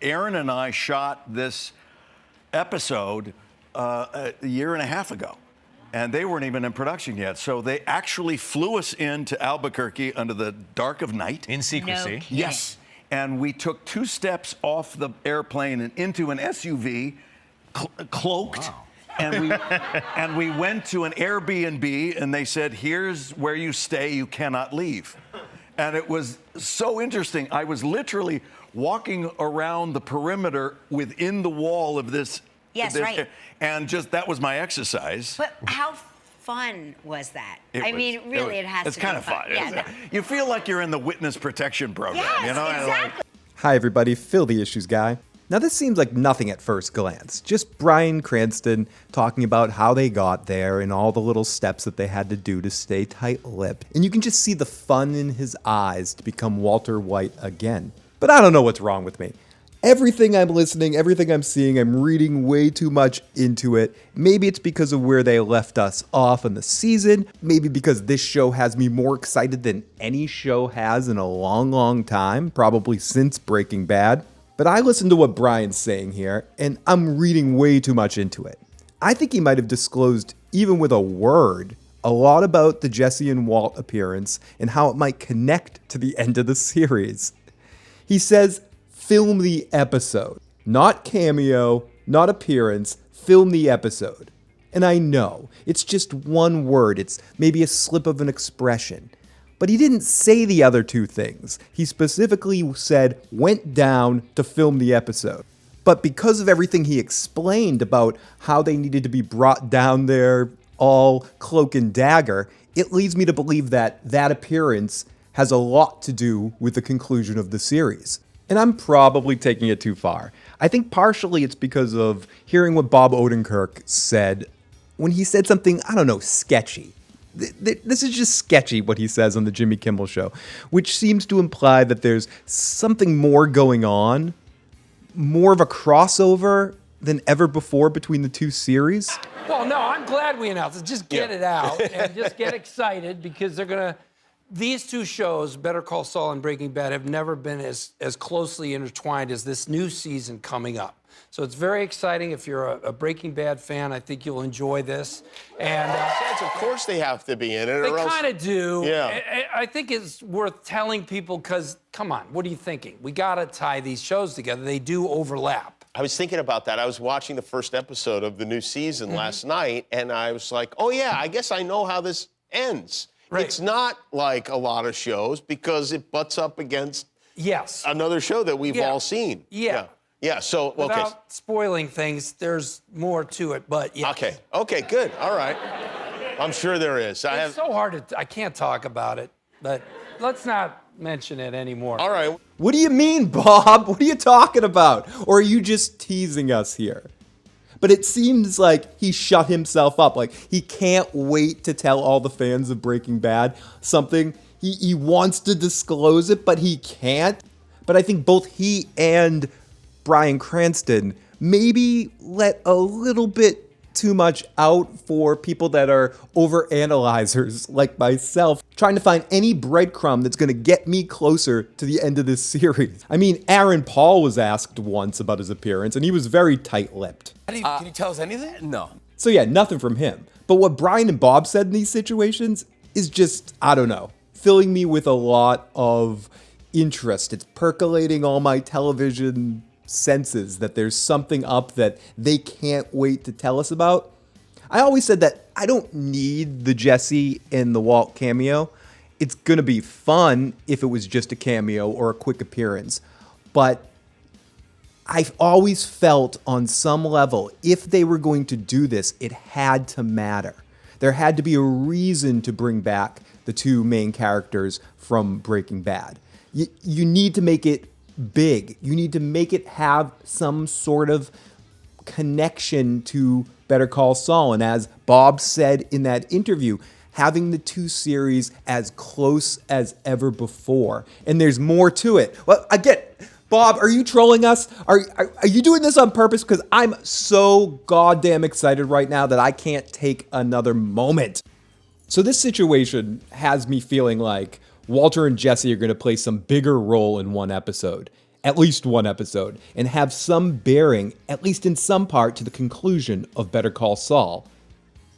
Aaron and I shot this episode a year and a half ago, and they weren't even in production yet. So they actually flew us into Albuquerque under the dark of night. In secrecy. No. Yes. And we took 2 steps off the airplane and into an SUV, cloaked. Wow. And we went to an Airbnb, and they said, here's where you stay, you cannot leave. And it was so interesting. I was literally walking around the perimeter within the wall of this. Yes, right. And just, that was my exercise. But how fun was that? It has to be fun. It's kind of fun. Yeah, You feel like you're in the witness protection program. Yes, you know? exactly. Hi everybody, Phil the Issues Guy. Now this seems like nothing at first glance, just Bryan Cranston talking about how they got there and all the little steps that they had to do to stay tight-lipped. And you can just see the fun in his eyes to become Walter White again. But I don't know what's wrong with me. Everything I'm listening, everything I'm seeing, I'm reading way too much into it. Maybe it's because of where they left us off in the season. Maybe because this show has me more excited than any show has in a long, long time, probably since Breaking Bad. But I listened to what Bryan's saying here, and I'm reading way too much into it. I think he might have disclosed, even with a word, a lot about the Jesse and Walt appearance and how it might connect to the end of the series. He says, film the episode. Not cameo, not appearance, film the episode. And I know, it's just one word, it's maybe a slip of an expression. But he didn't say the other 2 things. He specifically said, went down to film the episode. But because of everything he explained about how they needed to be brought down there, all cloak and dagger, it leads me to believe that that appearance has a lot to do with the conclusion of the series. And I'm probably taking it too far. I think partially it's because of hearing what Bob Odenkirk said when he said something, I don't know, sketchy. This is just sketchy what he says on the Jimmy Kimmel Show, which seems to imply that there's something more going on, more of a crossover than ever before between the 2 series. Well, no, I'm glad we announced it. Just get it out and just get excited because they're going to... These 2 shows, Better Call Saul and Breaking Bad, have never been as closely intertwined as this new season coming up. So it's very exciting. If you're a Breaking Bad fan, I think you'll enjoy this. And of course they have to be in it. They kind of do. Yeah. I think it's worth telling people because, come on, what are you thinking? We got to tie these shows together. They do overlap. I was thinking about that. I was watching the first episode of the new season last night, and I was like, oh, yeah, I guess I know how this ends. Right. It's not like a lot of shows because it butts up against another show that we've all seen. Yeah, so, okay. Without spoiling things, there's more to it, but yeah. Okay, good, all right. I'm sure there is. It's so hard I can't talk about it, but let's not mention it anymore. All right. What do you mean, Bob? What are you talking about? Or are you just teasing us here? But it seems like he shut himself up. Like, he can't wait to tell all the fans of Breaking Bad something. He wants to disclose it, but he can't. But I think both he and Bryan Cranston maybe let a little bit too much out for people that are overanalyzers like myself, trying to find any breadcrumb that's going to get me closer to the end of this series. I mean, Aaron Paul was asked once about his appearance, and he was very tight-lipped. Can you tell us anything? No. So yeah, nothing from him. But what Bryan and Bob said in these situations is just, I don't know, filling me with a lot of interest. It's percolating all my television senses that there's something up that they can't wait to tell us about. I always said that I don't need the Jesse and the Walt cameo. It's going to be fun if it was just a cameo or a quick appearance. But I've always felt on some level, if they were going to do this, it had to matter. There had to be a reason to bring back the 2 main characters from Breaking Bad. You need to make it big. You need to make it have some sort of connection to Better Call Saul. And as Bob said in that interview, having the 2 series as close as ever before. And there's more to it. Well, I get, Bob, are you trolling us? Are you doing this on purpose? Because I'm so goddamn excited right now that I can't take another moment. So this situation has me feeling like Walter and Jesse are going to play some bigger role in one episode. at least one episode, and have some bearing, at least in some part, to the conclusion of Better Call Saul.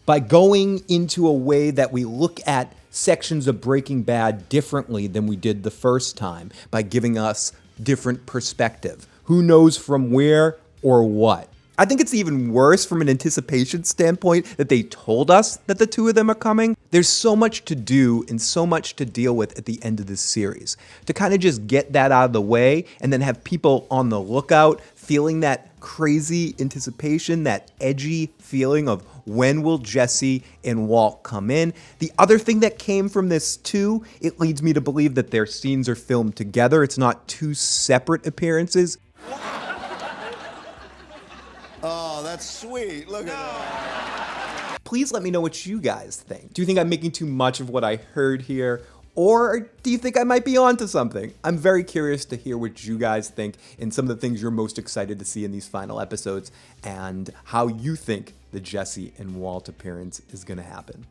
By going into a way that we look at sections of Breaking Bad differently than we did the first time, by giving us different perspective. Who knows from where or what? I think it's even worse from an anticipation standpoint that they told us that the two of them are coming. There's so much to do and so much to deal with at the end of this series. To kind of just get that out of the way and then have people on the lookout feeling that crazy anticipation, that edgy feeling of when will Jesse and Walt come in. The other thing that came from this too, it leads me to believe that their scenes are filmed together. It's not two separate appearances. Oh, that's sweet. Look at that. Please let me know what you guys think. Do you think I'm making too much of what I heard here? Or do you think I might be onto something? I'm very curious to hear what you guys think and some of the things you're most excited to see in these final episodes and how you think the Jesse and Walt appearance is going to happen.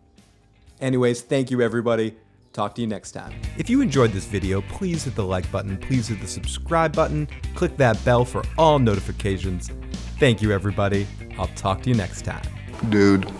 Anyways, thank you everybody. Talk to you next time. If you enjoyed this video, please hit the like button, please hit the subscribe button, click that bell for all notifications. Thank you everybody. I'll talk to you next time. Dude.